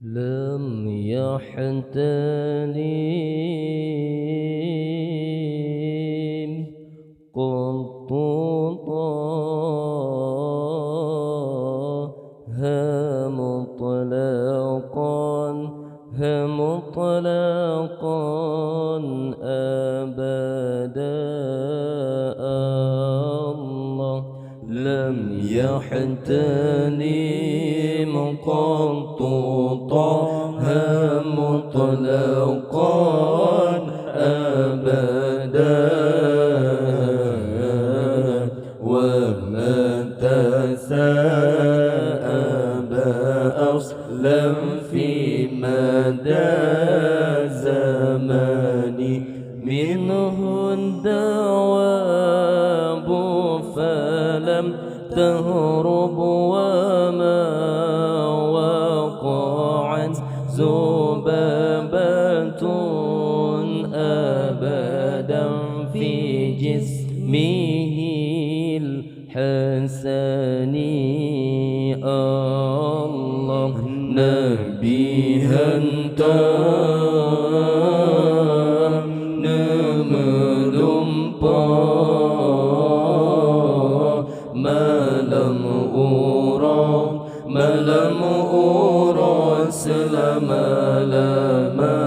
لم يحتلم قط طه مطلقا أبدا الله لم يحتلم قط طه مطلقا أبدا وما تساءب أصلا في مدى زماني منه الدواب فلم تهرب وما وقعت ذبابة أبدا في جسمه الحسن الله نبيها ما لم أرى سلام لما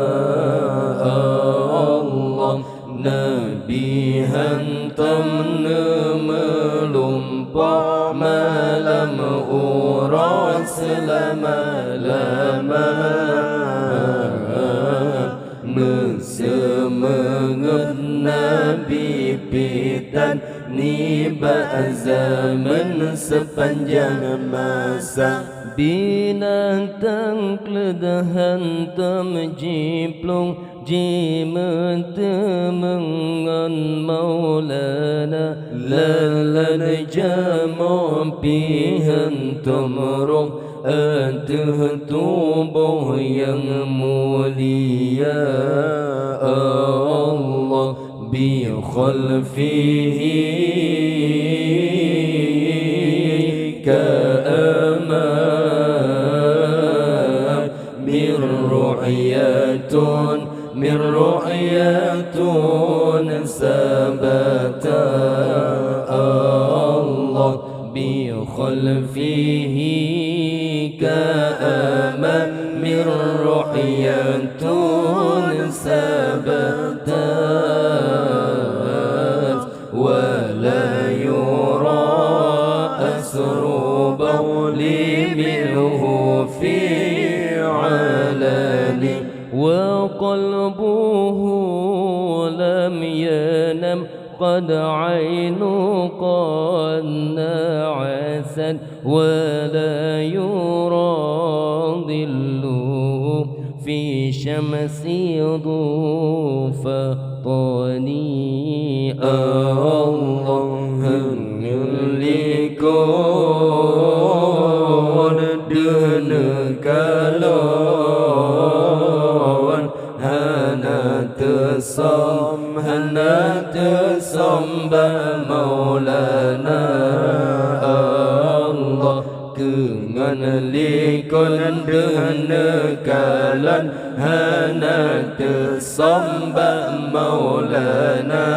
الله نبيها تمنملمبا ما لم أرى سلام لما semangat Nabi pitan niba zaman sepanjang masa binatang keledahan temjiplung jimat mengan maulana lalan jamu pihan tumrung aduh tubuh yang mulia Allah bi khalfihi ka'amam min ru'yatun sabata Allah bi khalfihi كأمام من رؤية ثبتت ولا يرى أثر بول منه في علن وقلبه لم ينم قد عين قد نعست ولا يرى ظله في شمس ضفطني الله لكون دنك لون هنات صمب مولانا الله كنgan likon denekalan hanat samba maulana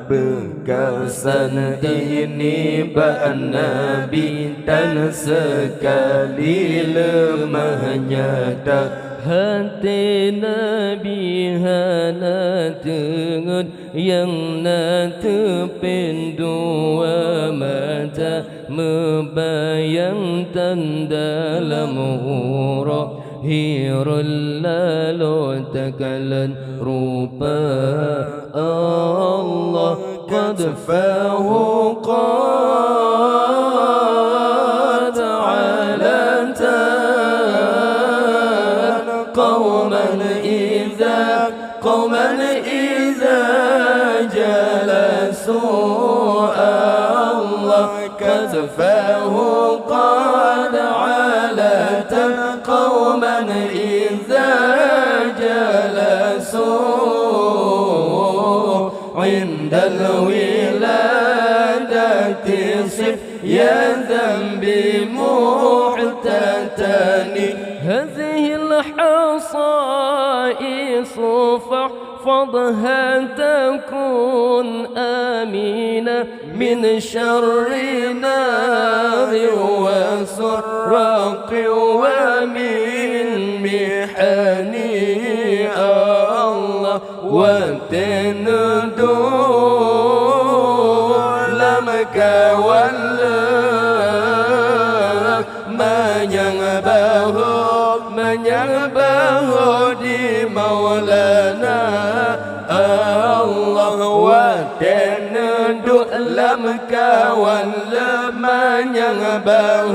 bekasan ini ba'an nabi dan sekali lemahnya tak hati Nabi hana tengut yang natepin dua mata membayangkan dalam huruf hirul lalu takalan rupa Allah qad fahuqa قوما إذا جلسوا الله كتفاه قد علت قوما إذا جلسوا عند الولادة صف يا ذنبي محتد ليتني هذه الحصائص فاحفظها تكون آمينة من شر نار وسرق ومن محن الله وتندو لمك والله menyembah di Maulana Allah wa tendu lam kawan menyembah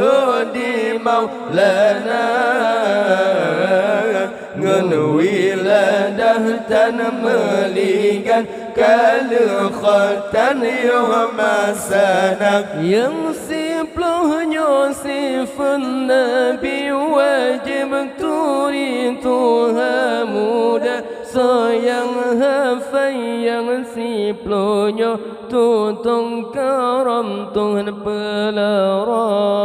di Maulana ngen wiladah tan meligan kalkhatan yuhmasana yang simplohnya sifat Nabi wajib turi Tuhan muda sayang hafai yang simplohnya tutong karam Tuhan pelara